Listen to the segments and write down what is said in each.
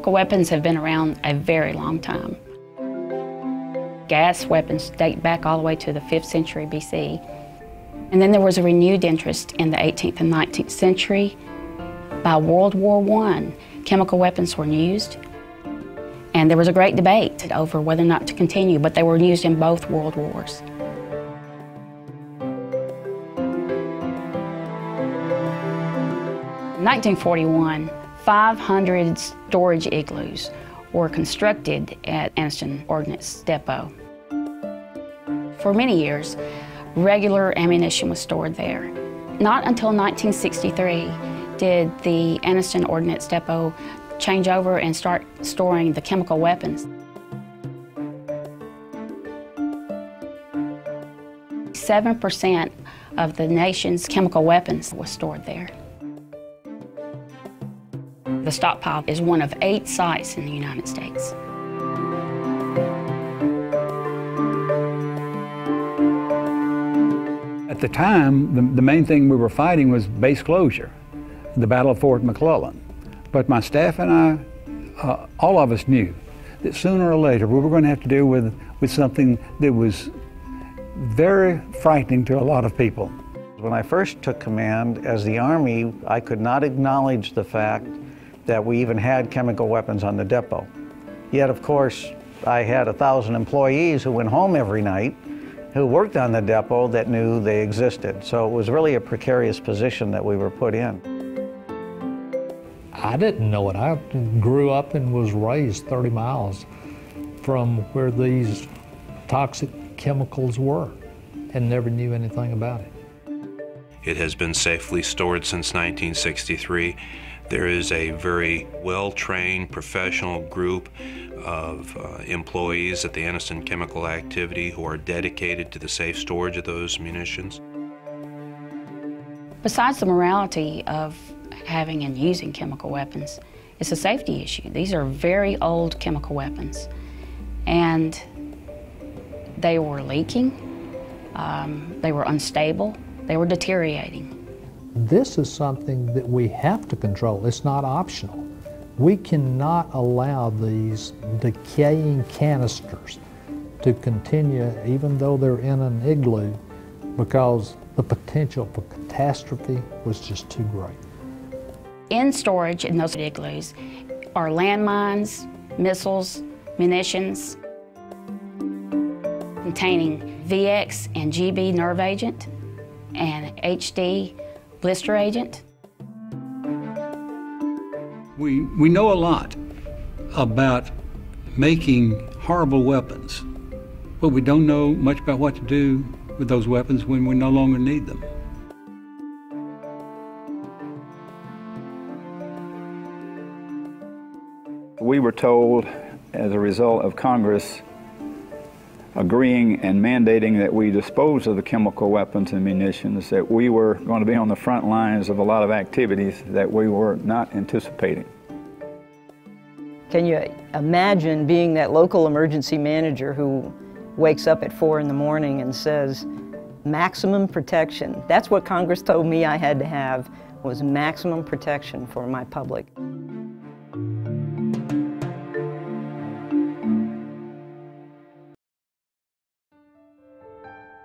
Chemical weapons have been around a very long time. Gas weapons date back all the way to the 5th century BC. And then there was a renewed interest in the 18th and 19th century. By World War I, chemical weapons were used. And there was a great debate over whether or not to continue, but they were used in both world wars. In 1941, 500 storage igloos were constructed at Anniston Ordnance Depot. For many years, regular ammunition was stored there. Not until 1963 did the Anniston Ordnance Depot change over and start storing the chemical weapons. 7% of the nation's chemical weapons was stored there. The Stockpile is one of 8 sites in the United States. At the time, the main thing we were fighting was base closure, the Battle of Fort McClellan. But my staff and I, all of us knew that sooner or later we were going to have to deal with something that was very frightening to a lot of people. When I first took command as the Army, I could not acknowledge the fact that we even had chemical weapons on the depot. Yet, of course, I had 1,000 employees who went home every night, who worked on the depot, that knew they existed. So it was really a precarious position that we were put in. I didn't know it. I grew up and was raised 30 miles from where these toxic chemicals were and never knew anything about it. It has been safely stored since 1963. There is a very well-trained professional group of employees at the Anniston Chemical Activity who are dedicated to the safe storage of those munitions. Besides the morality of having and using chemical weapons, it's a safety issue. These are very old chemical weapons, and they were leaking, they were unstable, they were deteriorating. This is something that we have to control. It's not optional. We cannot allow these decaying canisters to continue even though they're in an igloo, because the potential for catastrophe was just too great. In storage in those igloos are landmines, missiles, munitions containing VX and GB nerve agent and HD blister agent. We know a lot about making horrible weapons, but we don't know much about what to do with those weapons when we no longer need them. We were told, as a result of Congress agreeing and mandating that we dispose of the chemical weapons and munitions, that we were going to be on the front lines of a lot of activities that we were not anticipating. Can you imagine being that local emergency manager who wakes up at 4 in the morning and says, maximum protection? That's what Congress told me I had to have, was maximum protection for my public.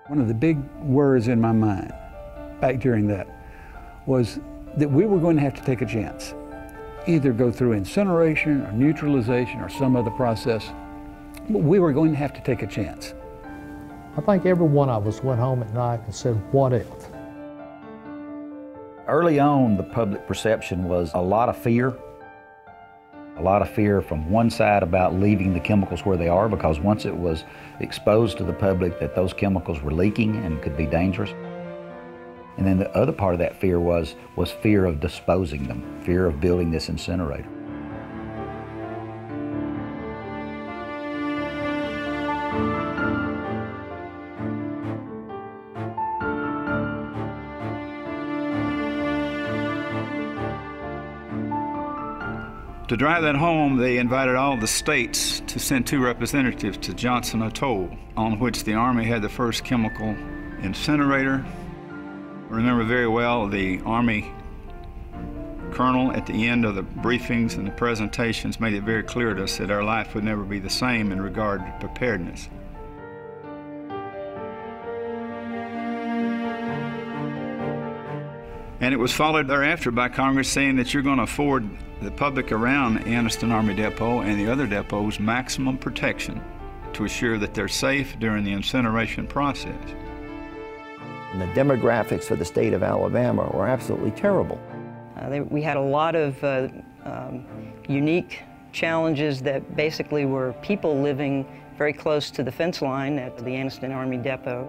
One of the big words in my mind back during that was that we were going to have to take a chance. Either go through incineration or neutralization or some other process, but we were going to have to take a chance. I think every one of us went home at night and said, what if? Early on, the public perception was a lot of fear. A lot of fear from one side about leaving the chemicals where they are, because once it was exposed to the public that those chemicals were leaking and could be dangerous. And then the other part of that fear was fear of disposing them, fear of building this incinerator. To drive that home, they invited all the states to send 2 representatives to Johnson Atoll, on which the Army had the first chemical incinerator. I remember very well the Army colonel at the end of the briefings and the presentations made it very clear to us that our life would never be the same in regard to preparedness. And it was followed thereafter by Congress saying that you're going to afford the public around Anniston Army Depot and the other depots maximum protection to assure that they're safe during the incineration process. And the demographics for the state of Alabama were absolutely terrible. We had a lot of unique challenges that basically were people living very close to the fence line at the Anniston Army Depot.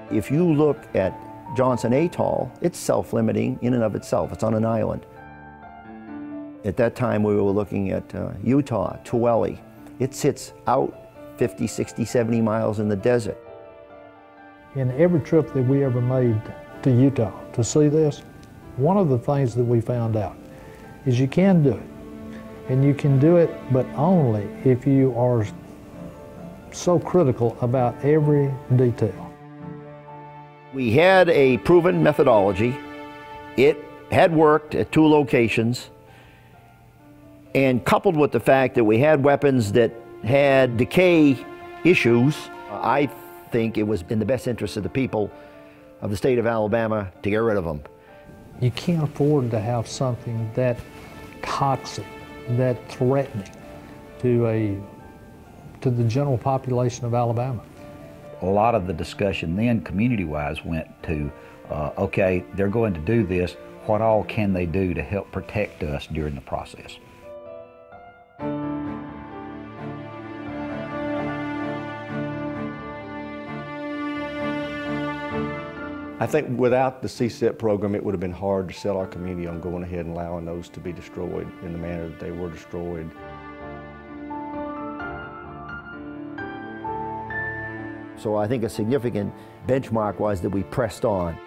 If you look at Johnson Atoll, it's self-limiting in and of itself. It's on an island. At that time, we were looking at Utah, Tooele. It sits out 50, 60, 70 miles in the desert. In every trip that we ever made to Utah to see this, one of the things that we found out is you can do it. And you can do it, but only if you are so critical about every detail. We had a proven methodology. It had worked at 2 locations, and coupled with the fact that we had weapons that had decay issues, I think it was in the best interest of the people of the state of Alabama to get rid of them. You can't afford to have something that toxic, that threatening to the general population of Alabama. A lot of the discussion then, community-wise, went to, okay, they're going to do this, what all can they do to help protect us during the process? I think without the CSEPP program, it would have been hard to sell our community on going ahead and allowing those to be destroyed in the manner that they were destroyed. So I think a significant benchmark was that we pressed on.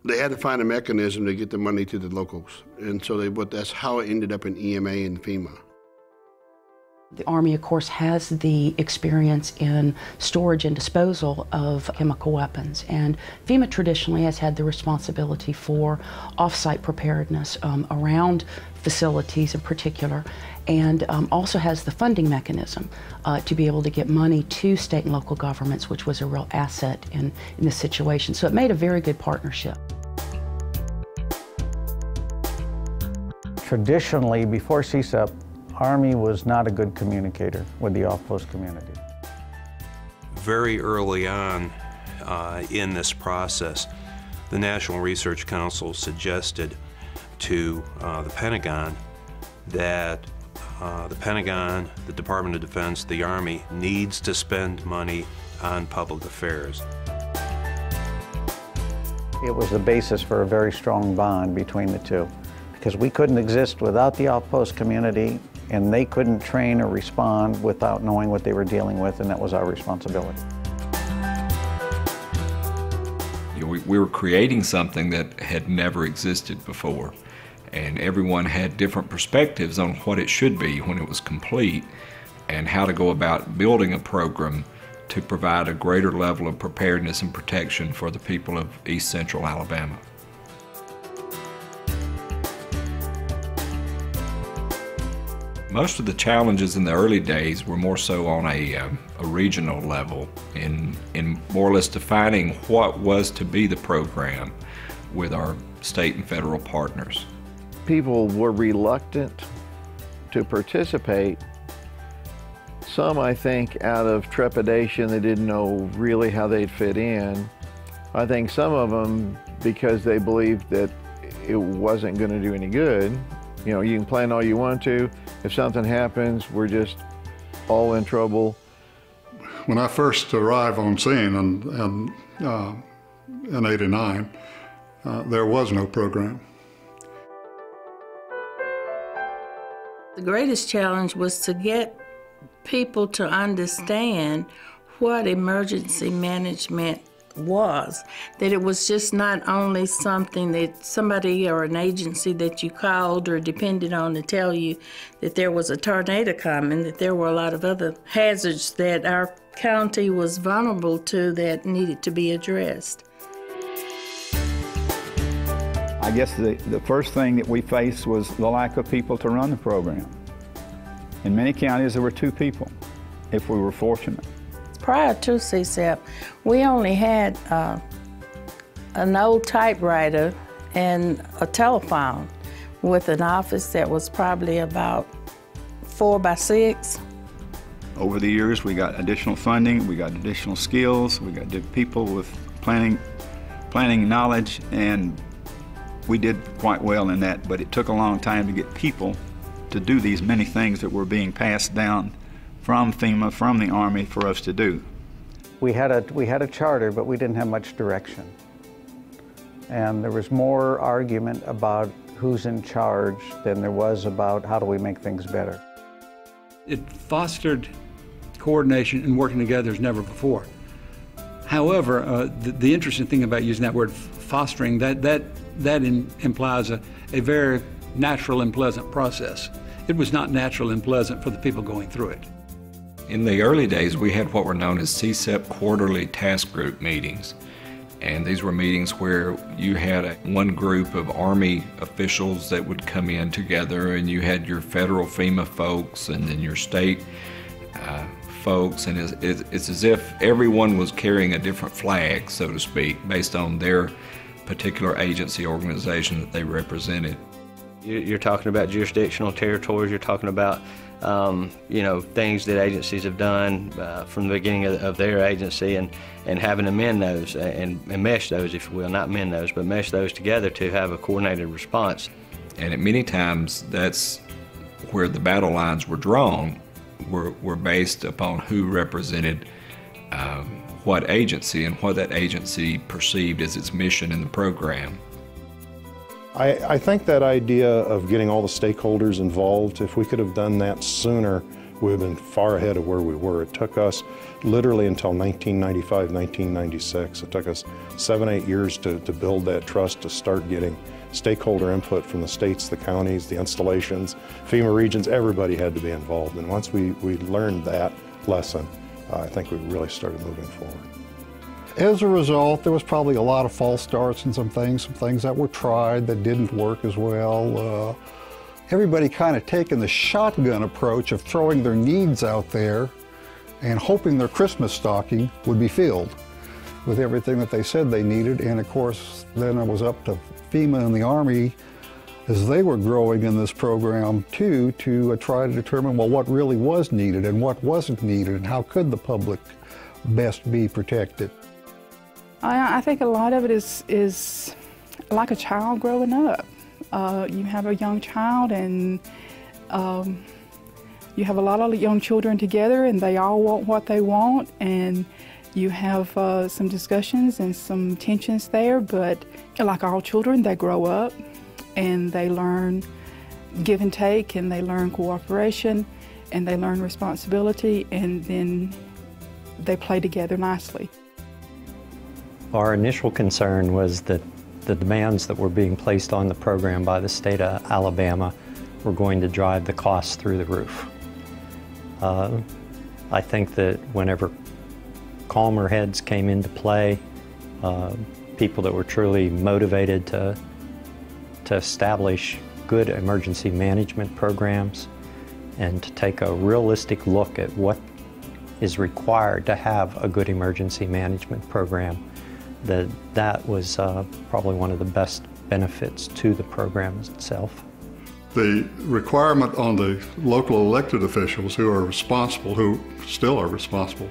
They had to find a mechanism to get the money to the locals, and so that's how it ended up in EMA and FEMA. The Army, of course, has the experience in storage and disposal of chemical weapons, and FEMA traditionally has had the responsibility for off-site preparedness around facilities in particular, and also has the funding mechanism to be able to get money to state and local governments, which was a real asset in this situation. So it made a very good partnership. Traditionally, before CSEPP, Army was not a good communicator with the off-post community. Very early on in this process, the National Research Council suggested to the Pentagon that the Pentagon, the Department of Defense, the Army needs to spend money on public affairs. It was the basis for a very strong bond between the two, because we couldn't exist without the off-post community, and they couldn't train or respond without knowing what they were dealing with, and that was our responsibility. We were creating something that had never existed before, and everyone had different perspectives on what it should be when it was complete and how to go about building a program to provide a greater level of preparedness and protection for the people of East Central Alabama. Most of the challenges in the early days were more so on a regional level in more or less defining what was to be the program with our state and federal partners. People were reluctant to participate. Some, I think, out of trepidation, they didn't know really how they'd fit in. I think some of them because they believed that it wasn't going to do any good. You know, you can plan all you want to. If something happens, we're just all in trouble. When I first arrived on scene in '89, there was no program. The greatest challenge was to get people to understand what emergency management was, that it was just not only something that somebody or an agency that you called or depended on to tell you that there was a tornado coming, that there were a lot of other hazards that our county was vulnerable to that needed to be addressed. I guess the first thing that we faced was the lack of people to run the program. In many counties, there were 2 people, if we were fortunate. Prior to CSEPP, we only had an old typewriter and a telephone with an office that was probably about 4 by 6. Over the years, we got additional funding, we got additional skills, we got people with planning knowledge, and we did quite well in that, but it took a long time to get people to do these many things that were being passed down from FEMA, from the Army, for us to do. We had a charter, but we didn't have much direction. And there was more argument about who's in charge than there was about how do we make things better. It fostered coordination and working together as never before. However, the interesting thing about using that word fostering, that implies a very natural and pleasant process. It was not natural and pleasant for the people going through it. In the early days, we had what were known as CSEPP quarterly task group meetings. And these were meetings where you had one group of Army officials that would come in together, and you had your federal FEMA folks and then your state folks, and it's as if everyone was carrying a different flag, so to speak, based on their particular agency organization that they represented. You're talking about jurisdictional territories, you're talking about things that agencies have done from the beginning of their agency, and having to mend those and mesh those, if you will, not mend those, but mesh those together to have a coordinated response. And at many times, that's where the battle lines were drawn, were based upon who represented what agency and what that agency perceived as its mission in the program. I think that idea of getting all the stakeholders involved, if we could have done that sooner, we would have been far ahead of where we were. It took us literally until 1995, 1996. It took us 7-8 years to build that trust, to start getting stakeholder input from the states, the counties, the installations, FEMA regions. Everybody had to be involved. And once we learned that lesson, I think we really started moving forward. As a result, there was probably a lot of false starts and some things that were tried that didn't work as well. Everybody kind of taking the shotgun approach of throwing their needs out there and hoping their Christmas stocking would be filled with everything that they said they needed. And of course, then it was up to FEMA and the Army, as they were growing in this program too, to try to determine, well, what really was needed and what wasn't needed, and how could the public best be protected. I think a lot of it is like a child growing up. You have a young child, and you have a lot of young children together, and they all want what they want, and you have some discussions and some tensions there, but like all children, they grow up and they learn give and take, and they learn cooperation, and they learn responsibility, and then they play together nicely. Our initial concern was that the demands that were being placed on the program by the state of Alabama were going to drive the costs through the roof. I think that whenever calmer heads came into play, people that were truly motivated to establish good emergency management programs and to take a realistic look at what is required to have a good emergency management program, that was probably one of the best benefits to the program itself. The requirement on the local elected officials who are responsible, who still are responsible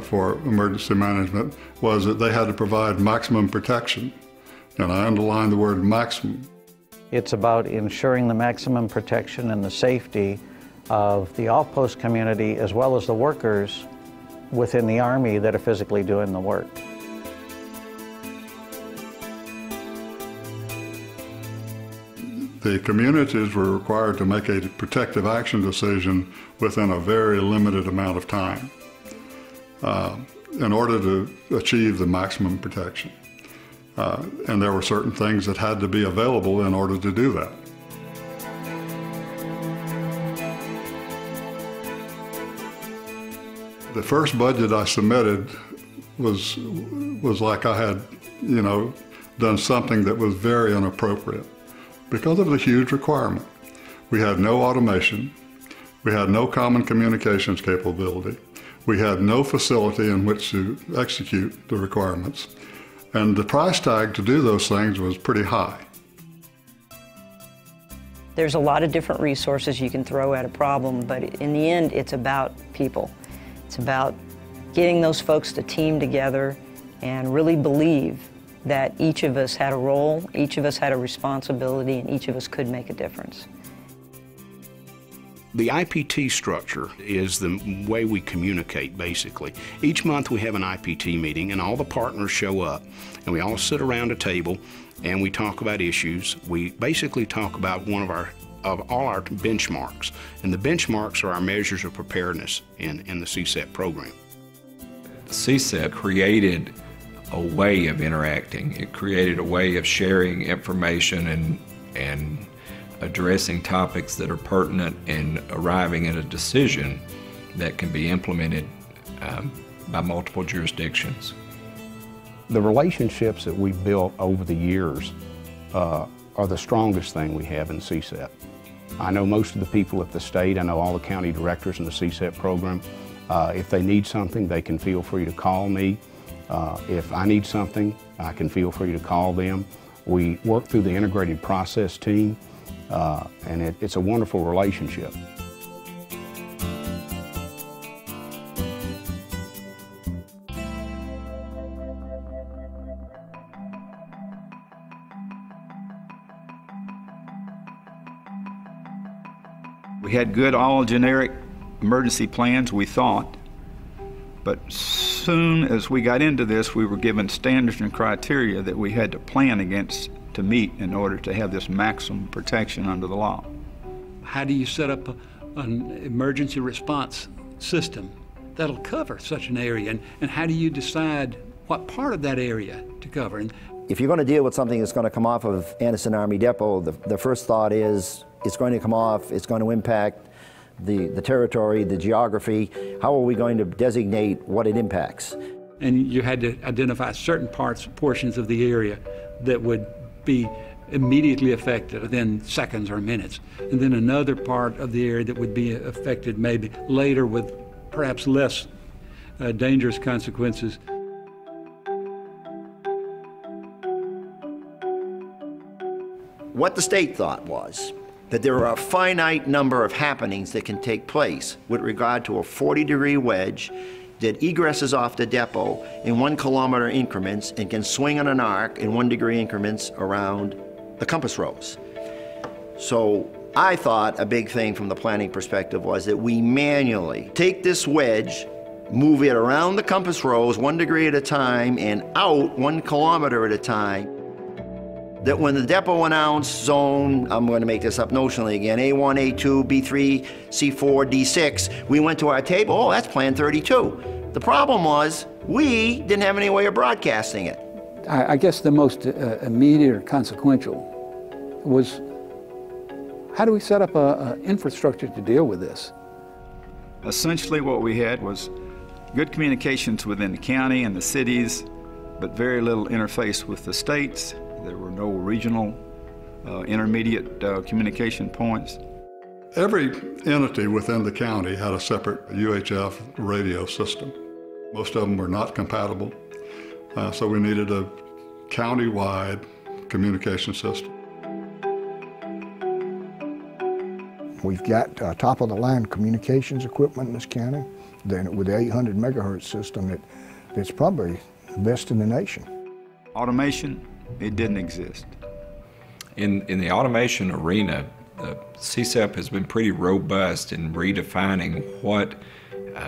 for emergency management, was that they had to provide maximum protection. And I underline the word maximum. It's about ensuring the maximum protection and the safety of the off-post community as well as the workers within the Army that are physically doing the work. The communities were required to make a protective action decision within a very limited amount of time. in order to achieve the maximum protection. And there were certain things that had to be available in order to do that. The first budget I submitted was like I had, done something that was very inappropriate because of the huge requirement. We had no automation. We had no common communications capability. We had no facility in which to execute the requirements. And the price tag to do those things was pretty high. There's a lot of different resources you can throw at a problem, but in the end, it's about people. It's about getting those folks to team together and really believe that each of us had a role, each of us had a responsibility, and each of us could make a difference. The IPT structure is the way we communicate, basically. Each month we have an IPT meeting and all the partners show up and we all sit around a table and we talk about issues. We basically talk about one of all our benchmarks, and the benchmarks are our measures of preparedness in the CSEPP program. CSEPP created a way of interacting. It created a way of sharing information and addressing topics that are pertinent and arriving at a decision that can be implemented by multiple jurisdictions. The relationships that we've built over the years are the strongest thing we have in CSEPP. I know most of the people at the state, I know all the county directors in the CSEPP program. If they need something, they can feel free to call me. If I need something, I can feel free to call them. We work through the integrated process team, and it's a wonderful relationship. We had good all generic emergency plans, we thought, but soon as we got into this, we were given standards and criteria that we had to plan against to meet in order to have this maximum protection under the law. How do you set up an emergency response system that'll cover such an area, and how do you decide what part of that area to cover? If you're going to deal with something that's going to come off of Anniston Army Depot, the first thought is it's going to come off, it's going to impact the territory, the geography. How are we going to designate what it impacts? And you had to identify certain portions of the area that would be immediately affected within seconds or minutes, and then another part of the area that would be affected maybe later with perhaps less dangerous consequences. What the state thought was that there are a finite number of happenings that can take place with regard to a 40-degree wedge that egresses off the depot in 1 kilometer increments and can swing on an arc in 1-degree increments around the compass rose. So I thought a big thing from the planning perspective was that we manually take this wedge, move it around the compass rose 1 degree at a time and out 1 kilometer at a time. That when the depot announced zone, I'm going to make this up notionally again, A1, A2, B3, C4, D6, we went to our table, oh, that's Plan 32. The problem was we didn't have any way of broadcasting it. I guess the most immediate or consequential was, how do we set up an infrastructure to deal with this? Essentially what we had was good communications within the county and the cities, but very little interface with the states. There were no regional intermediate communication points. Every entity within the county had a separate UHF radio system. Most of them were not compatible, so we needed a county-wide communication system. We've got top-of-the-line communications equipment in this county, then with the 800 megahertz system that's probably the best in the nation. Automation, it didn't exist. In the automation arena, the CSEPP has been pretty robust in redefining what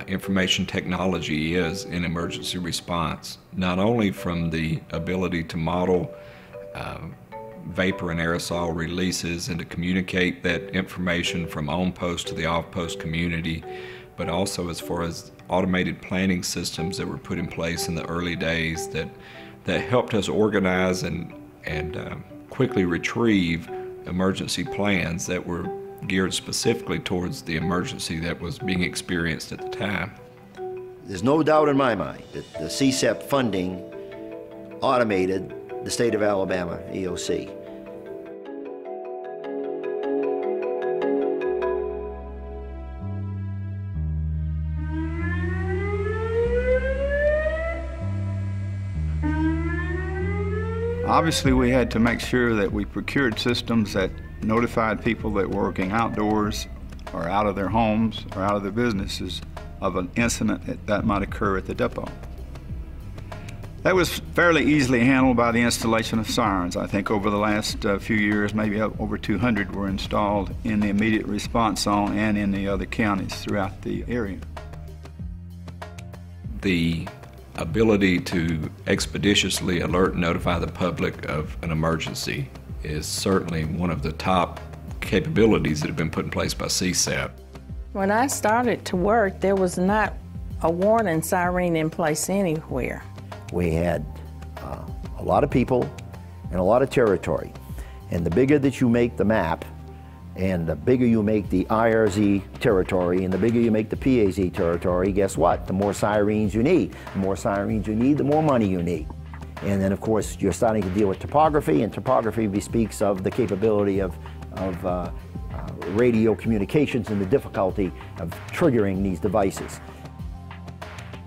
information technology is in emergency response, not only from the ability to model vapor and aerosol releases and to communicate that information from on-post to the off-post community, but also as far as automated planning systems that were put in place in the early days that helped us organize and quickly retrieve emergency plans that were geared specifically towards the emergency that was being experienced at the time. There's no doubt in my mind that the CSEPP funding automated the state of Alabama EOC. Obviously, we had to make sure that we procured systems that notified people that were working outdoors or out of their homes or out of their businesses of an incident that might occur at the depot. That was fairly easily handled by the installation of sirens. I think over the last few years, maybe over 200 were installed in the immediate response zone and in the other counties throughout the area. The ability to expeditiously alert and notify the public of an emergency is certainly one of the top capabilities that have been put in place by CSEPP. When I started to work, there was not a warning siren in place anywhere. We had a lot of people and a lot of territory. And the bigger that you make the map, and the bigger you make the IRZ territory, and the bigger you make the PAZ territory, guess what? The more sirens you need. The more sirens you need, the more money you need. And then, of course, you're starting to deal with topography, and topography bespeaks of the capability of radio communications and the difficulty of triggering these devices.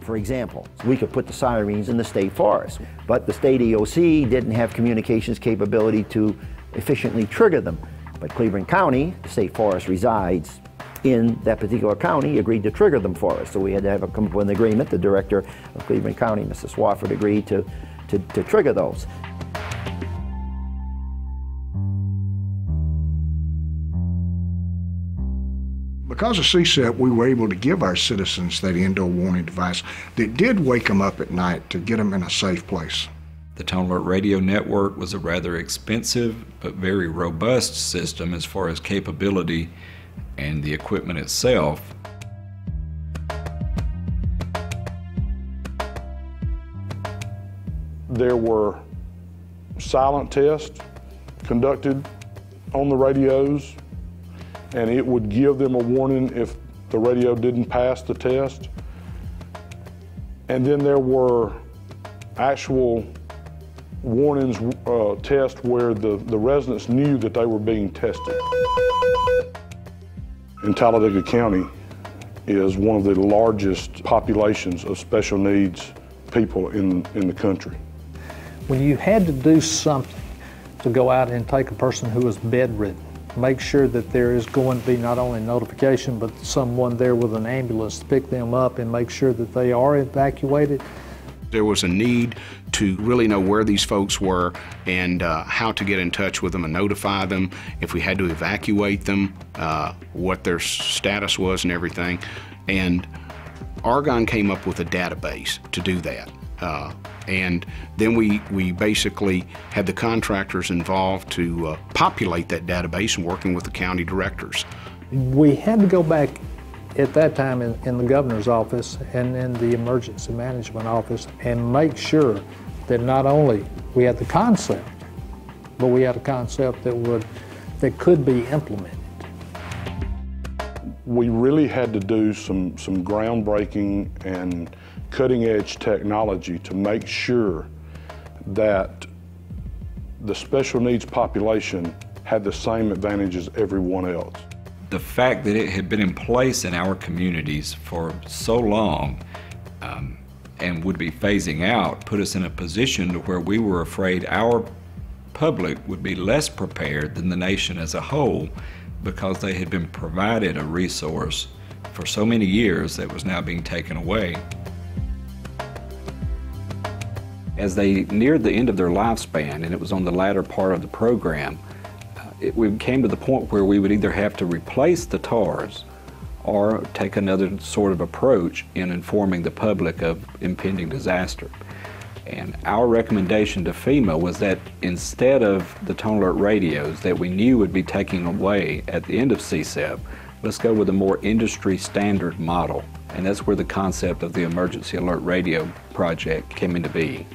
For example, we could put the sirens in the state forest, but the state EOC didn't have communications capability to efficiently trigger them. But Cleveland County, the state forest resides in that particular county, agreed to trigger them for us. So we had to come up with an agreement. The director of Cleveland County, Mr. Swafford, agreed to trigger those. Because of CSEPP, we were able to give our citizens that indoor warning device that did wake them up at night to get them in a safe place. The Tone Alert Radio Network was a rather expensive but very robust system as far as capability and the equipment itself. There were silent tests conducted on the radios, and it would give them a warning if the radio didn't pass the test. And then there were actual warnings, tests where the residents knew that they were being tested. In Talladega County is one of the largest populations of special needs people in the country. When you had to do something to go out and take a person who was bedridden, make sure that there is going to be not only notification, but someone there with an ambulance to pick them up and make sure that they are evacuated. There was a need to really know where these folks were and how to get in touch with them and notify them if we had to evacuate them, what their status was and everything. And Argonne came up with a database to do that. And then we basically had the contractors involved to populate that database and working with the county directors. We had to go back at that time in the governor's office and in the emergency management office and make sure that not only we had the concept, but we had a concept that could be implemented. We really had to do some groundbreaking and cutting-edge technology to make sure that the special needs population had the same advantage as everyone else. The fact that it had been in place in our communities for so long and would be phasing out put us in a position to where we were afraid our public would be less prepared than the nation as a whole because they had been provided a resource for so many years that was now being taken away. As they neared the end of their lifespan, and it was on the latter part of the program, we came to the point where we would either have to replace the TARs or take another sort of approach in informing the public of impending disaster. And our recommendation to FEMA was that instead of the Tone Alert radios that we knew would be taken away at the end of CSEPP, let's go with a more industry standard model. And that's where the concept of the Emergency Alert Radio project came into being.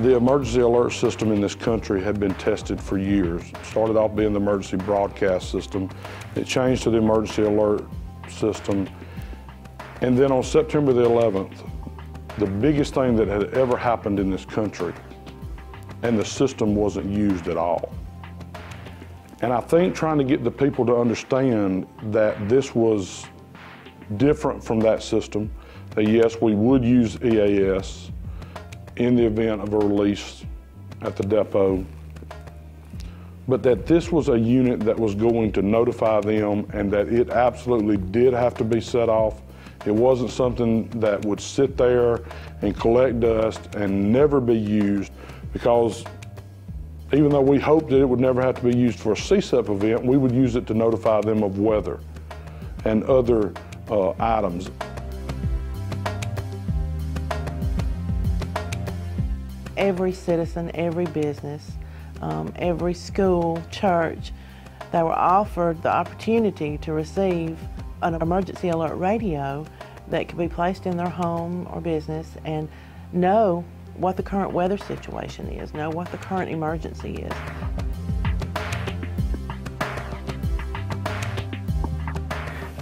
The emergency alert system in this country had been tested for years. It started off being the emergency broadcast system. It changed to the emergency alert system. And then on September the 11th, the biggest thing that had ever happened in this country, and the system wasn't used at all. And I think trying to get the people to understand that this was different from that system, that yes, we would use EAS in the event of a release at the depot, but that this was a unit that was going to notify them and that it absolutely did have to be set off. It wasn't something that would sit there and collect dust and never be used, because even though we hoped that it would never have to be used for a CSEPP event, we would use it to notify them of weather and other items. Every citizen, every business, every school, church, they were offered the opportunity to receive an emergency alert radio that could be placed in their home or business and know what the current weather situation is, know what the current emergency is.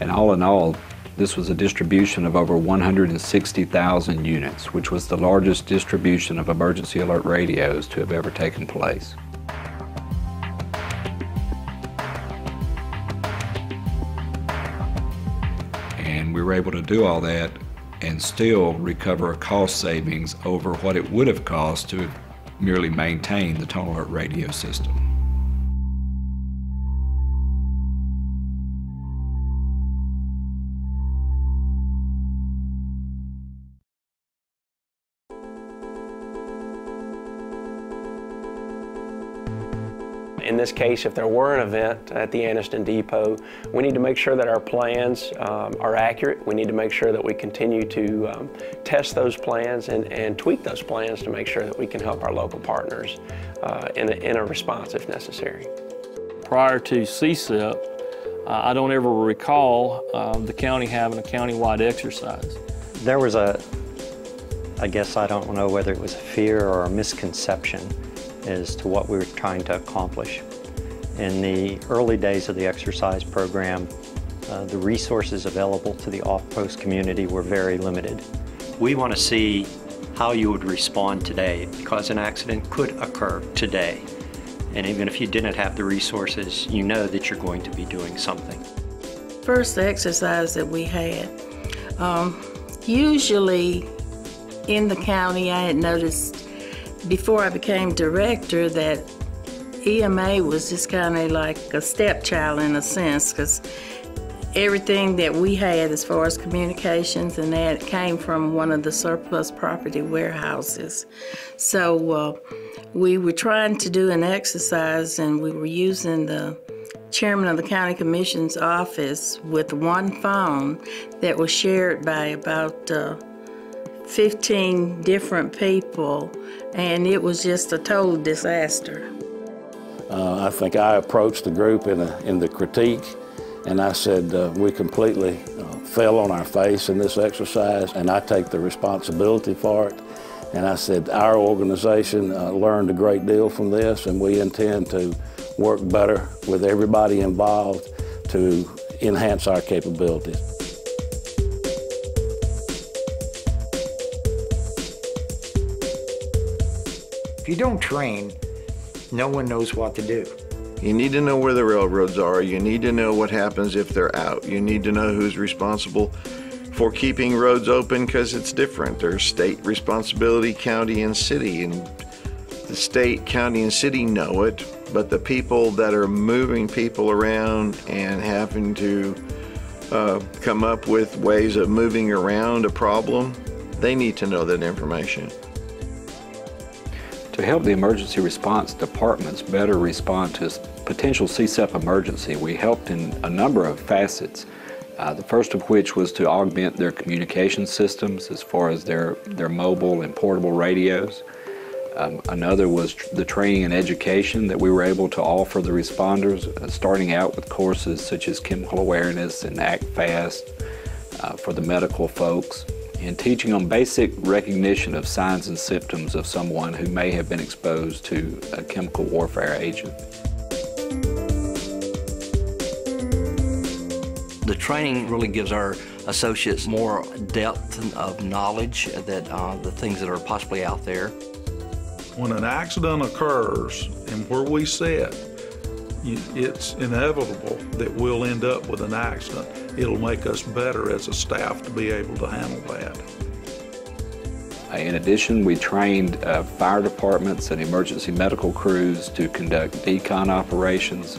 And all in all, this was a distribution of over 160,000 units, which was the largest distribution of emergency alert radios to have ever taken place. And we were able to do all that and still recover a cost savings over what it would have cost to merely maintain the Total Alert radio system. In this case, if there were an event at the Anniston Depot, we need to make sure that our plans are accurate. We need to make sure that we continue to test those plans and tweak those plans to make sure that we can help our local partners in a response if necessary. Prior to CSEPP, I don't ever recall the county having a county-wide exercise. There was I guess I don't know whether it was a fear or a misconception as to what we were trying to accomplish. In the early days of the exercise program, the resources available to the off-post community were very limited. We want to see how you would respond today, because an accident could occur today. And even if you didn't have the resources, you know that you're going to be doing something. First exercise that we had, usually in the county, I had noticed before I became director that EMA was just kind of like a stepchild in a sense, because everything that we had as far as communications and that came from one of the surplus property warehouses. So we were trying to do an exercise, and we were using the chairman of the county commission's office with one phone that was shared by about 15 different people, and it was just a total disaster. I think I approached the group in the critique, and I said we completely fell on our face in this exercise, and I take the responsibility for it. And I said our organization learned a great deal from this, and we intend to work better with everybody involved to enhance our capabilities. If you don't train, no one knows what to do. You need to know where the railroads are. You need to know what happens if they're out. You need to know who's responsible for keeping roads open, because it's different. There's state responsibility, county and city, and the state, county, and city know it, but the people that are moving people around and having to come up with ways of moving around a problem, they need to know that information. To help the emergency response departments better respond to potential CSEPP emergency, we helped in a number of facets. The first of which was to augment their communication systems as far as their mobile and portable radios. Another was the training and education that we were able to offer the responders, starting out with courses such as chemical awareness and act fast for the medical folks, and teaching them basic recognition of signs and symptoms of someone who may have been exposed to a chemical warfare agent. The training really gives our associates more depth of knowledge that the things that are possibly out there. When an accident occurs and where we sit, it's inevitable that we'll end up with an accident. It'll make us better as a staff to be able to handle that. In addition, we trained fire departments and emergency medical crews to conduct decon operations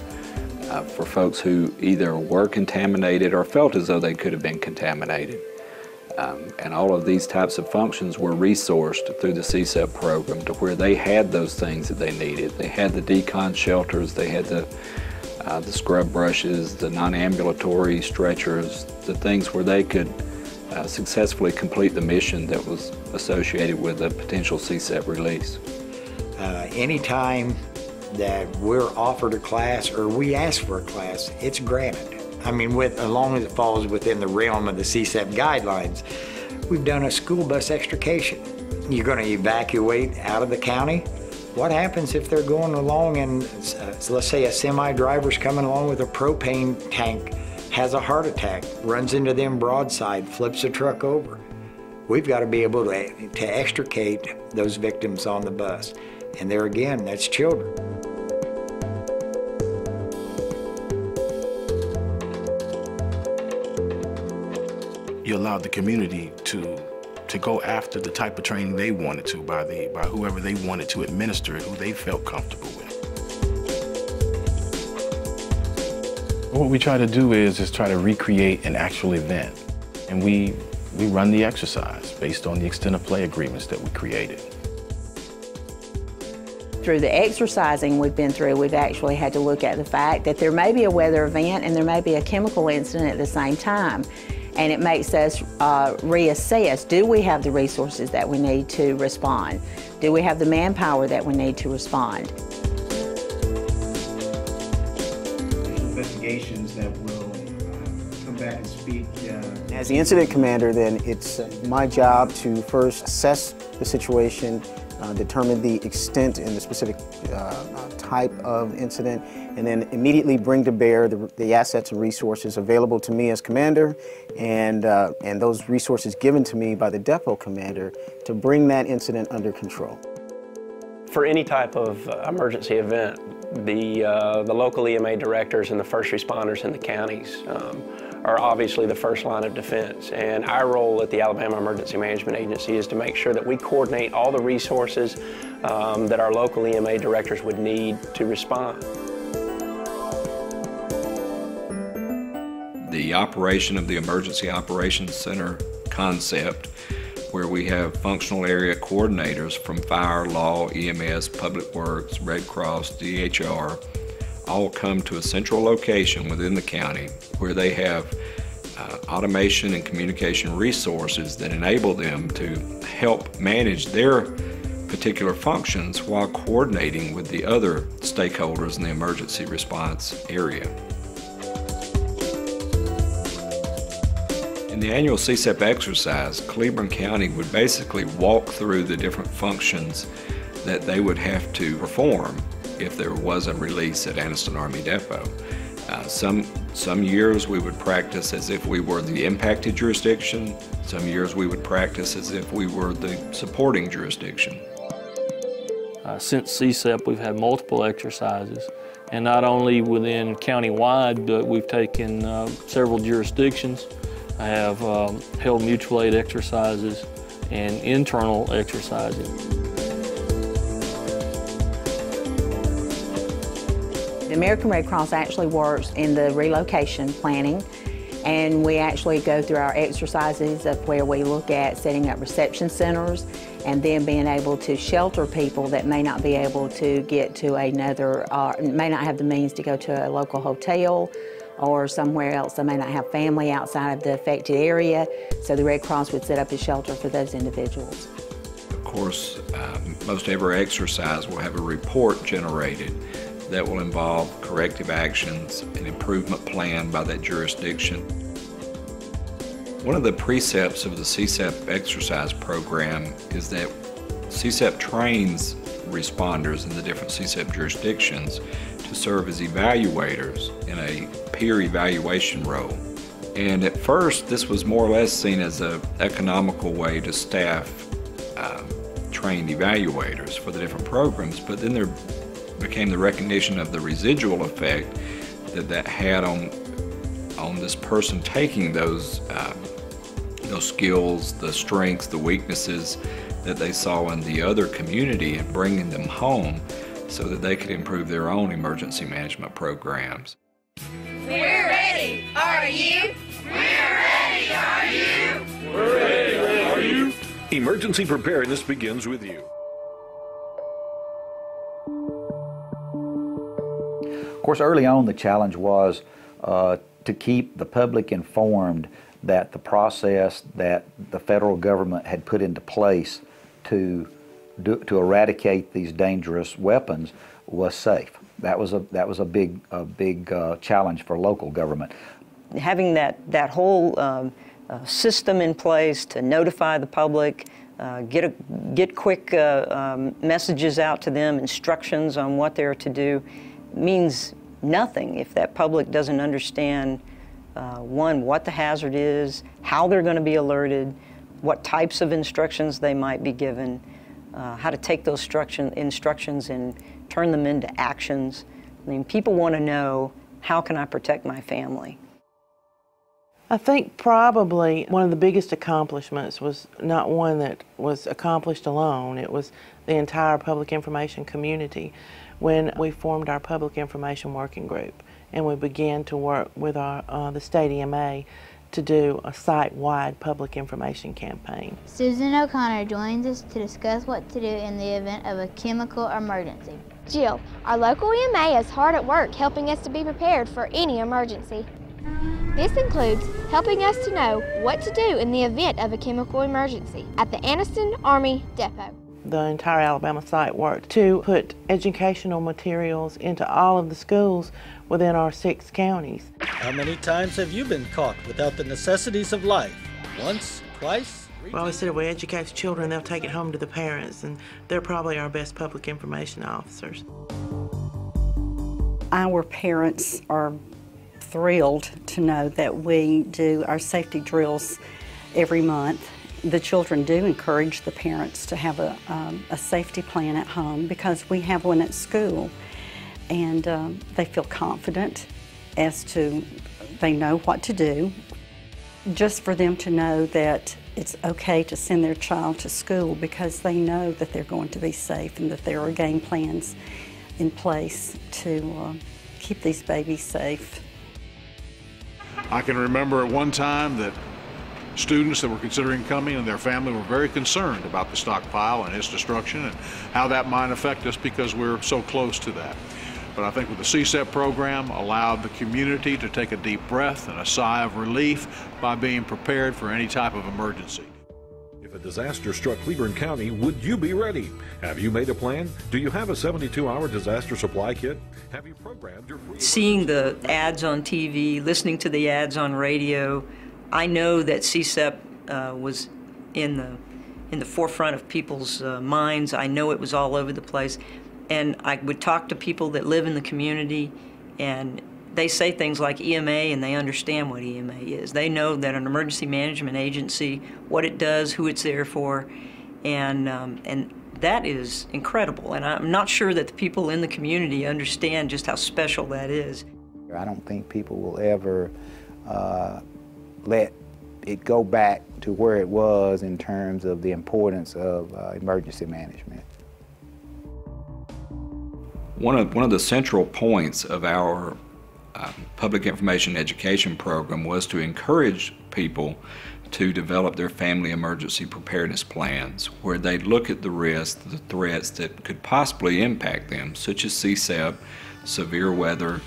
for folks who either were contaminated or felt as though they could have been contaminated. And all of these types of functions were resourced through the CSEPP program to where they had those things that they needed. They had the decon shelters, they had the scrub brushes, the non-ambulatory stretchers, the things where they could successfully complete the mission that was associated with a potential CSEPP release. Anytime that we're offered a class or we ask for a class, it's granted. I mean, as long as it falls within the realm of the CSEPP guidelines. We've done a school bus extrication. You're going to evacuate out of the county. What happens if they're going along and let's say a semi-driver's coming along with a propane tank, has a heart attack, runs into them broadside, flips the truck over? We've got to be able to extricate those victims on the bus. And there again, that's children. You allowed the community to go after the type of training they wanted to by whoever they wanted to administer it, who they felt comfortable with. What we try to do is try to recreate an actual event. And we run the exercise based on the extended play agreements that we created. Through the exercising we've been through, we've actually had to look at the fact that there may be a weather event and there may be a chemical incident at the same time. And it makes us reassess, do we have the resources that we need to respond? Do we have the manpower that we need to respond? Investigations that will come back and speak. As the incident commander, then it's my job to first assess the situation, determine the extent and the specific type of incident, and then immediately bring to bear the assets and resources available to me as commander, and those resources given to me by the depot commander to bring that incident under control. For any type of emergency event, the local EMA directors and the first responders in the counties are obviously the first line of defense. And our role at the Alabama Emergency Management Agency is to make sure that we coordinate all the resources that our local EMA directors would need to respond. The operation of the Emergency Operations Center concept, where we have functional area coordinators from fire, law, EMS, Public Works, Red Cross, DHR, all come to a central location within the county where they have automation and communication resources that enable them to help manage their particular functions while coordinating with the other stakeholders in the emergency response area. In the annual CSEPP exercise, Cleburne County would basically walk through the different functions that they would have to perform if there was a release at Anniston Army Depot. Some years we would practice as if we were the impacted jurisdiction. Some years we would practice as if we were the supporting jurisdiction. Since CSEPP, we've had multiple exercises, and not only within county-wide, but we've taken several jurisdictions. I have held mutual aid exercises and internal exercises. The American Red Cross actually works in the relocation planning, and we actually go through our exercises of where we look at setting up reception centers and then being able to shelter people that may not be able to get to another, may not have the means to go to a local hotel or somewhere else. They may not have family outside of the affected area, so the Red Cross would set up a shelter for those individuals. The course, most every exercise will have a report generated that will involve corrective actions, an improvement plan by that jurisdiction. One of the precepts of the CSEPP exercise program is that CSEPP trains responders in the different CSEPP jurisdictions to serve as evaluators in a peer evaluation role. And at first, this was more or less seen as an economical way to staff trained evaluators for the different programs, but then there became the recognition of the residual effect that that had on this person taking those skills, the strengths, the weaknesses that they saw in the other community and bringing them home so that they could improve their own emergency management programs. We're ready, are you? We're ready, are you? We're ready, are you? Emergency preparedness begins with you. Of course, early on the challenge was to keep the public informed that the process that the federal government had put into place to eradicate these dangerous weapons was safe. That was a big challenge for local government. Having that whole system in place to notify the public, get quick messages out to them, instructions on what they're to do, means nothing if that public doesn't understand, one, what the hazard is, how they're going to be alerted, what types of instructions they might be given, how to take those instructions and turn them into actions. I mean, people want to know, how can I protect my family? I think probably one of the biggest accomplishments was not one that was accomplished alone. It was the entire public information community when we formed our public information working group and we began to work with the state EMA to do a site-wide public information campaign. Susan O'Connor joins us to discuss what to do in the event of a chemical emergency. Jill, our local EMA is hard at work helping us to be prepared for any emergency. This includes helping us to know what to do in the event of a chemical emergency at the Anniston Army Depot. The entire Alabama site worked to put educational materials into all of the schools within our 6 counties. How many times have you been caught without the necessities of life? Once, twice? Well, we said if we educate the children, they'll take it home to the parents, and they're probably our best public information officers. Our parents are thrilled to know that we do our safety drills every month. The children do encourage the parents to have a safety plan at home because we have one at school, and they feel confident as to they know what to do. Just for them to know that it's okay to send their child to school because they know that they're going to be safe and that there are game plans in place to keep these babies safe. I can remember at one time that students that were considering coming and their family were very concerned about the stockpile and its destruction and how that might affect us because we're so close to that. But I think with the CSEPP program allowed the community to take a deep breath and a sigh of relief by being prepared for any type of emergency. If a disaster struck Cleburne County, would you be ready? Have you made a plan? Do you have a 72-hour disaster supply kit? Have you programmed your free... Seeing the ads on TV, listening to the ads on radio, I know that CSEPP was in the forefront of people's minds. I know it was all over the place. And I would talk to people that live in the community, and they say things like EMA, and they understand what EMA is. They know that an emergency management agency, what it does, who it's there for, and that is incredible. And I'm not sure that the people in the community understand just how special that is. I don't think people will ever let it go back to where it was in terms of the importance of emergency management. One of the central points of our public information education program was to encourage people to develop their family emergency preparedness plans, where they'd look at the risks, the threats that could possibly impact them, such as CSEPP, severe weather,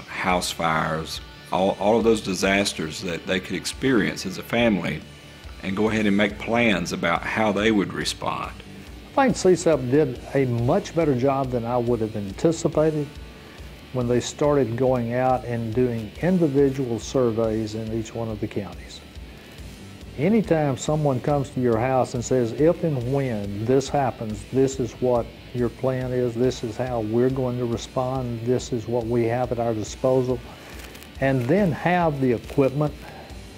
house fires, all of those disasters that they could experience as a family and go ahead and make plans about how they would respond. I think CSEPP did a much better job than I would have anticipated when they started going out and doing individual surveys in each one of the counties. Anytime someone comes to your house and says, if and when this happens, this is what your plan is, this is how we're going to respond, this is what we have at our disposal, and then have the equipment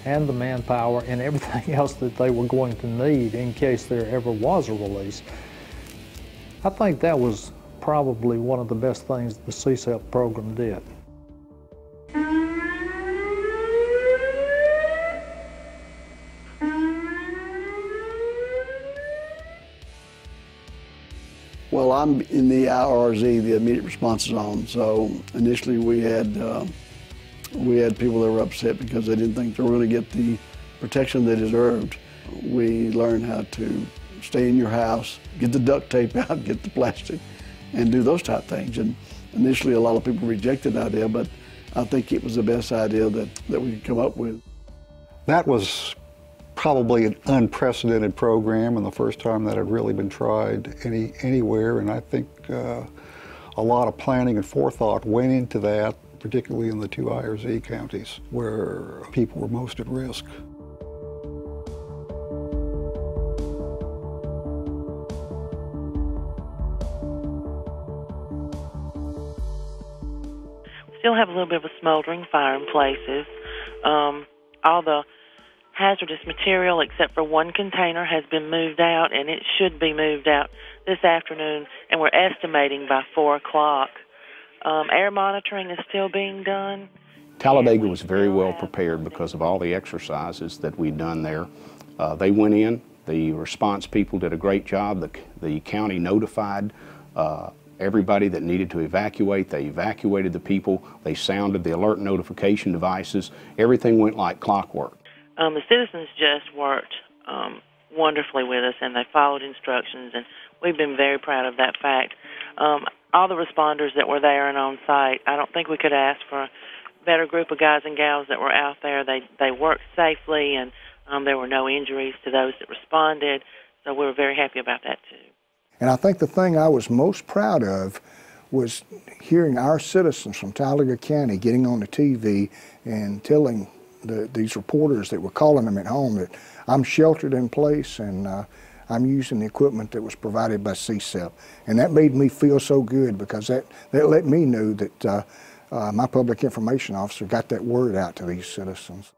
and the manpower and everything else that they were going to need in case there ever was a release. I think that was probably one of the best things the CSEPP program did. Well, I'm in the IRZ, the immediate response zone. So initially we had people that were upset because they didn't think they were going to get the protection they deserved. We learned how to stay in your house, get the duct tape out, get the plastic, and do those type things. And initially a lot of people rejected the idea, but I think it was the best idea that we could come up with. That was probably an unprecedented program and the first time that had really been tried anywhere, and I think a lot of planning and forethought went into that, particularly in the 2 IRZ counties where people were most at risk. Still have a little bit of a smoldering fire in places. All the hazardous material except for one container has been moved out, and it should be moved out this afternoon, and we're estimating by 4 o'clock. Air monitoring is still being done. Talladega was very well prepared because of all the exercises that we'd done there. They went in, the response people did a great job. The county notified everybody that needed to evacuate. They evacuated the people. They sounded the alert notification devices. Everything went like clockwork. The citizens just worked wonderfully with us, and they followed instructions, and we've been very proud of that fact. All the responders that were there and on site, I don't think we could ask for a better group of guys and gals that were out there. They worked safely, and there were no injuries to those that responded, so we were very happy about that too. And I think the thing I was most proud of was hearing our citizens from Talladega County getting on the TV and telling these reporters that were calling them at home that I'm sheltered in place and I'm using the equipment that was provided by CSEPP. And that made me feel so good because that let me know that my public information officer got that word out to these citizens.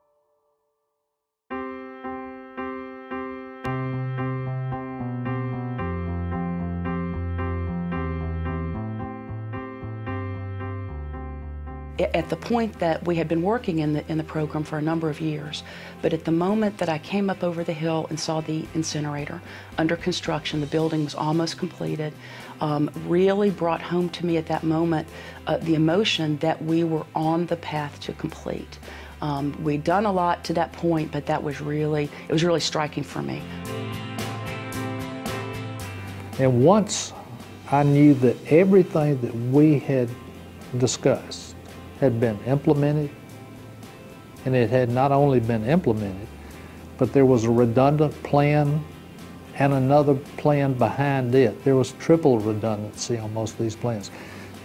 At the point that we had been working in the program for a number of years, but at the moment that I came up over the hill and saw the incinerator under construction, the building was almost completed, really brought home to me at that moment the emotion that we were on the path to complete. We'd done a lot to that point, but it was really striking for me. And once I knew that everything that we had discussed had been implemented, and it had not only been implemented, but there was a redundant plan and another plan behind it. There was triple redundancy on most of these plans.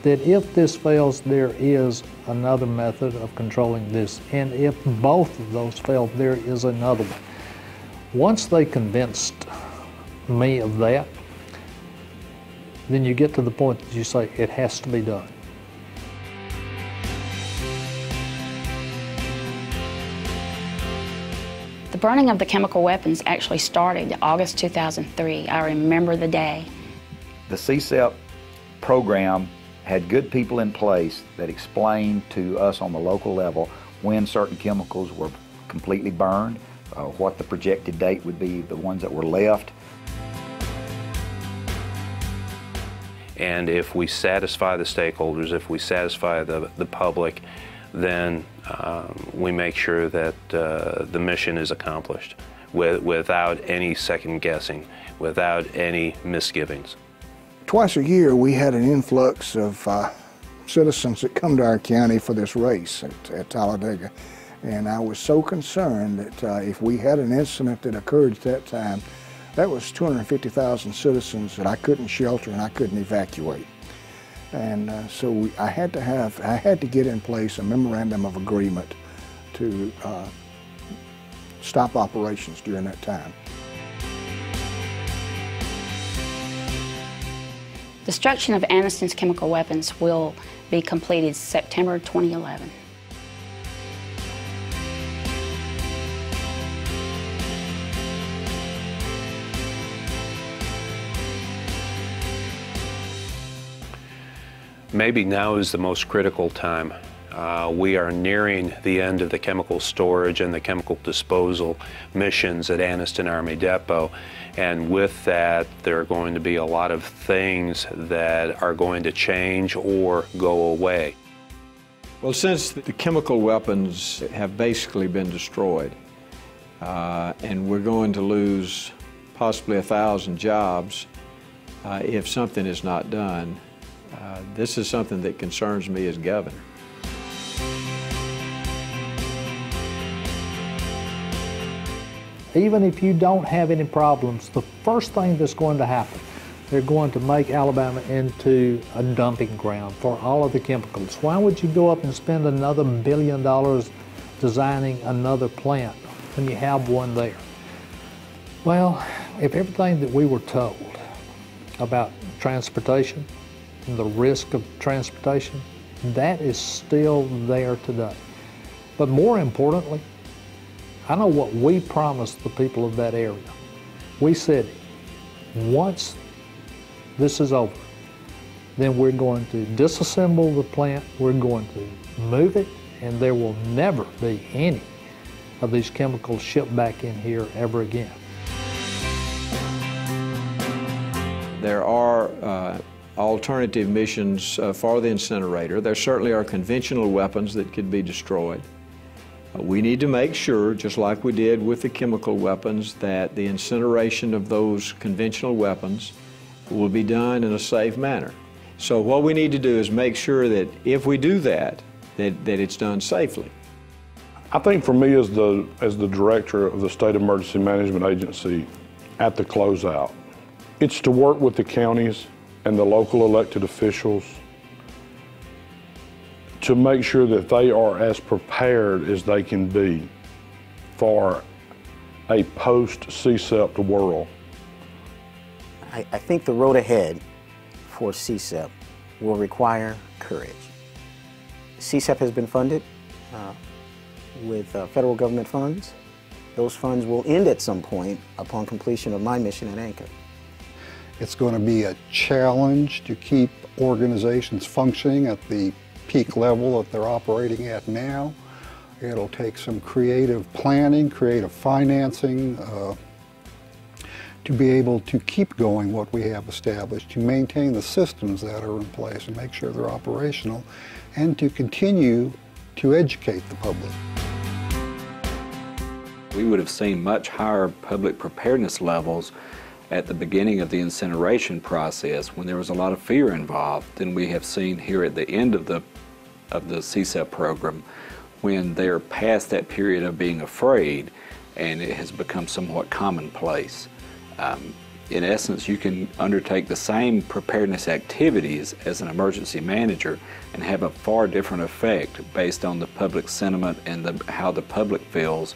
That if this fails, there is another method of controlling this, and if both of those fail, there is another one. Once they convinced me of that, then you get to the point that you say it has to be done. The burning of the chemical weapons actually started August 2003. I remember the day. The CSEPP program had good people in place that explained to us on the local level when certain chemicals were completely burned, what the projected date would be, the ones that were left. And if we satisfy the stakeholders, if we satisfy the public, then we make sure that the mission is accomplished without any second guessing, without any misgivings. Twice a year we had an influx of citizens that come to our county for this race at Talladega. And I was so concerned that if we had an incident that occurred at that time, that was 250,000 citizens that I couldn't shelter and I couldn't evacuate. And so I had to get in place a memorandum of agreement to stop operations during that time. Destruction of Anniston's chemical weapons will be completed September 2011. Maybe now is the most critical time. We are nearing the end of the chemical storage and the chemical disposal missions at Anniston Army Depot, and with that there are going to be a lot of things that are going to change or go away. Well, since the chemical weapons have basically been destroyed, and we're going to lose possibly 1,000 jobs if something is not done, this is something that concerns me as governor. Even if you don't have any problems, the first thing that's going to happen, they're going to make Alabama into a dumping ground for all of the chemicals. Why would you go up and spend another $1 billion designing another plant when you have one there? Well, if everything that we were told about transportation and the risk of transportation, that is still there today. But more importantly, I know what we promised the people of that area. We said, once this is over, then we're going to disassemble the plant, we're going to move it, and there will never be any of these chemicals shipped back in here ever again. There are alternative missions for the incinerator. There certainly are conventional weapons that could be destroyed. We need to make sure, just like we did with the chemical weapons, that the incineration of those conventional weapons will be done in a safe manner. So what we need to do is make sure that if we do that, that it's done safely. I think for me as the director of the State Emergency Management Agency at the closeout, it's to work with the counties and the local elected officials to make sure that they are as prepared as they can be for a post-CSEPP world. I think the road ahead for CSEPP will require courage. CSEPP has been funded with federal government funds. Those funds will end at some point upon completion of my mission at Anchor. It's going to be a challenge to keep organizations functioning at the peak level that they're operating at now. It'll take some creative planning, creative financing to be able to keep going what we have established, to maintain the systems that are in place and make sure they're operational, and to continue to educate the public. We would have seen much higher public preparedness levels at the beginning of the incineration process when there was a lot of fear involved than we have seen here at the end of the CSEPP program, when they're past that period of being afraid and it has become somewhat commonplace. In essence, you can undertake the same preparedness activities as an emergency manager and have a far different effect based on the public sentiment and how the public feels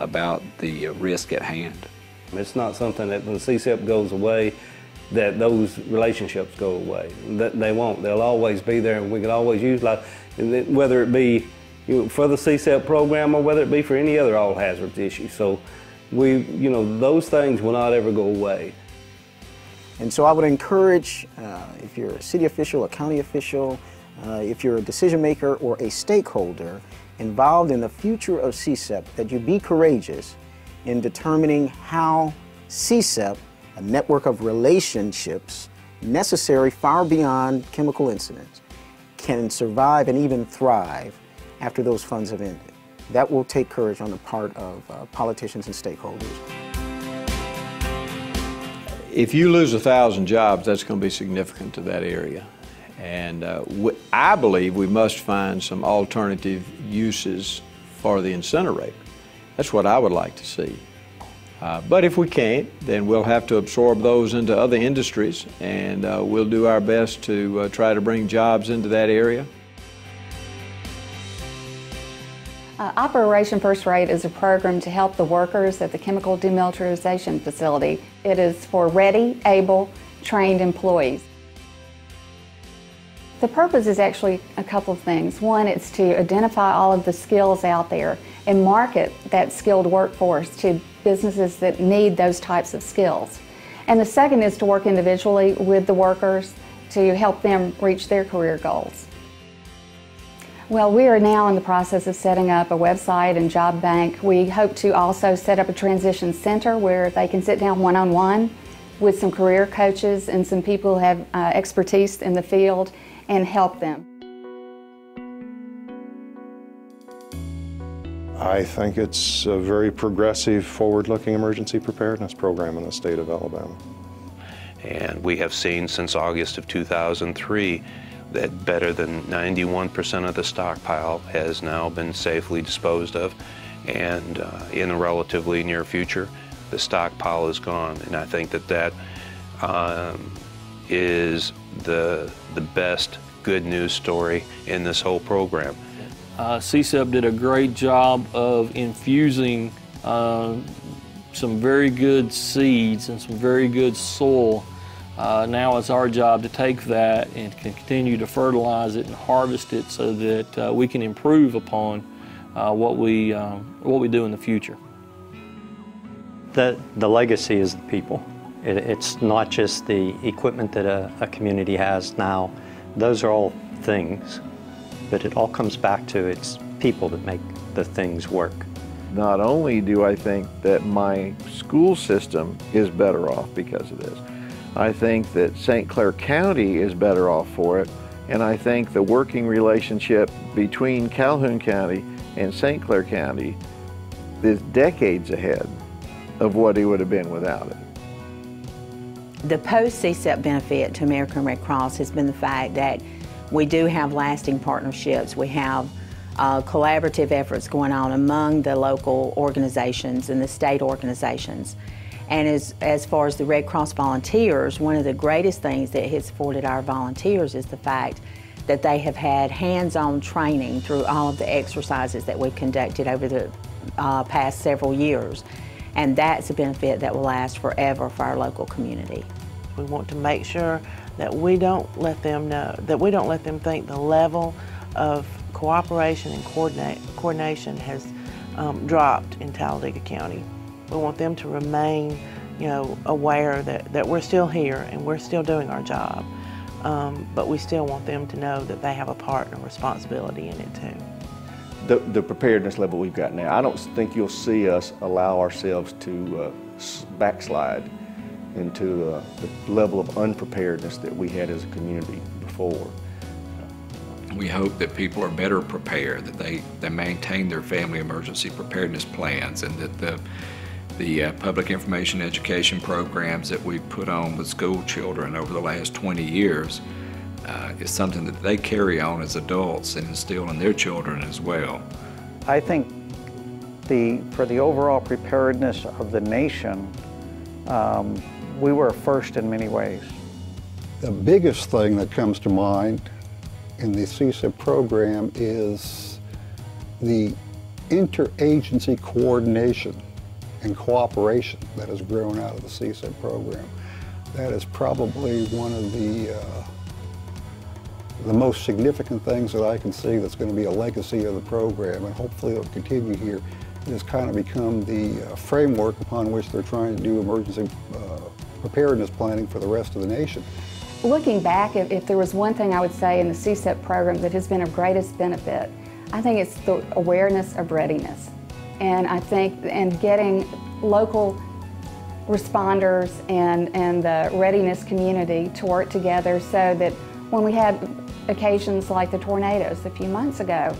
about the risk at hand. It's not something that when CSEPP goes away, that those relationships go away. They won't. They'll always be there, and we can always utilize, whether it be for the CSEPP program or whether it be for any other all hazards issue. So those things will not ever go away. And so I would encourage, if you're a city official, a county official, if you're a decision maker or a stakeholder involved in the future of CSEPP, that you be courageous in determining how CSEPP, a network of relationships necessary far beyond chemical incidents, can survive and even thrive after those funds have ended. That will take courage on the part of politicians and stakeholders. If you lose 1,000 jobs, that's going to be significant to that area. And I believe we must find some alternative uses for the incinerator. That's what I would like to see. But if we can't, then we'll have to absorb those into other industries, and we'll do our best to try to bring jobs into that area. Operation First Rate is a program to help the workers at the chemical demilitarization facility. It is for ready, able, trained employees. The purpose is actually a couple of things. One, it's to identify all of the skills out there and market that skilled workforce to businesses that need those types of skills. And the second is to work individually with the workers to help them reach their career goals. Well, we are now in the process of setting up a website and job bank. We hope to also set up a transition center where they can sit down one-on-one with some career coaches and some people who have expertise in the field and help them. I think it's a very progressive, forward-looking emergency preparedness program in the state of Alabama. And we have seen since August of 2003 that better than 91% of the stockpile has now been safely disposed of, and in the relatively near future, the stockpile is gone. And I think that that is the best good news story in this whole program. CSEPP did a great job of infusing some very good seeds and some very good soil. Now it's our job to take that and continue to fertilize it and harvest it so that we can improve upon what we do in the future. The legacy is the people. It's not just the equipment that a community has now. Those are all things, but it all comes back to it's people that make the things work. Not only do I think that my school system is better off because of this, I think that St. Clair County is better off for it, and I think the working relationship between Calhoun County and St. Clair County is decades ahead of what it would have been without it. The post-CSEPP benefit to American Red Cross has been the fact that we do have lasting partnerships. We have collaborative efforts going on among the local organizations and the state organizations. And as far as the Red Cross volunteers, one of the greatest things that has afforded our volunteers is the fact that they have had hands-on training through all of the exercises that we've conducted over the past several years. And that's a benefit that will last forever for our local community. We want to make sure that we don't let them know, that we don't let them think the level of cooperation and coordination has dropped in Talladega County. We want them to remain, aware that we're still here and we're still doing our job. But we still want them to know that they have a part and a responsibility in it too. The preparedness level we've got now, I don't think you'll see us allow ourselves to backslide into the level of unpreparedness that we had as a community before. We hope that people are better prepared, that they maintain their family emergency preparedness plans, and that the public information education programs that we've put on with school children over the last 20 years is something that they carry on as adults and instill in their children as well. I think for the overall preparedness of the nation, we were first in many ways. The biggest thing that comes to mind in the CSEPP program is the interagency coordination and cooperation that has grown out of the CSEPP program. That is probably one of the most significant things that I can see that's going to be a legacy of the program, and hopefully it'll continue here. It has kind of become the framework upon which they're trying to do emergency preparedness planning for the rest of the nation. Looking back, if there was one thing I would say in the CSEPP program that has been of greatest benefit, I think it's the awareness of readiness. And I think, and getting local responders and the readiness community to work together so that when we had occasions like the tornadoes a few months ago,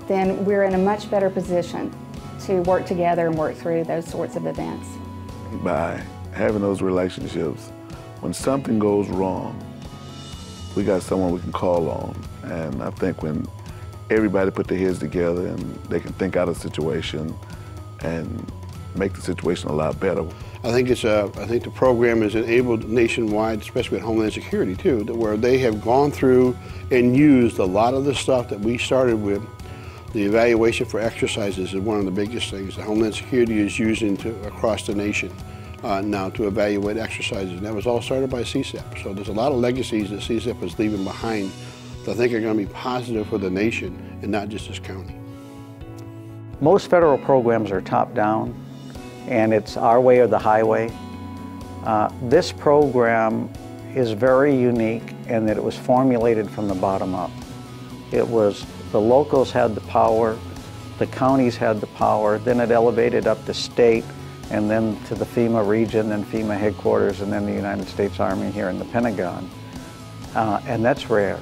then we're in a much better position to work together and work through those sorts of events. By having those relationships, when something goes wrong, we got someone we can call on. And I think when everybody put their heads together and they can think out of the situation and make the situation a lot better. I think the program is enabled nationwide, especially with Homeland Security too, where they have gone through and used a lot of the stuff that we started with. The evaluation for exercises is one of the biggest things that Homeland Security is using across the nation now to evaluate exercises. And that was all started by CSEPP. So there's a lot of legacies that CSEPP is leaving behind that I think are going to be positive for the nation and not just this county. Most federal programs are top-down, and it's our way or the highway. This program is very unique in that it was formulated from the bottom up. It was the locals had the power, the counties had the power, then it elevated up to state, and then to the FEMA region, then FEMA headquarters, and then the United States Army here in the Pentagon. And that's rare.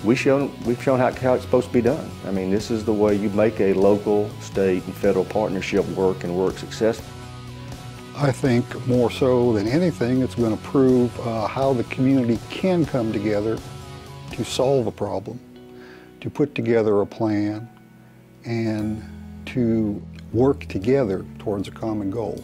We've shown how it's supposed to be done. I mean, this is the way you make a local, state, and federal partnership work and work successfully. I think more so than anything, it's going to prove how the community can come together to solve a problem, to put together a plan, and to work together towards a common goal.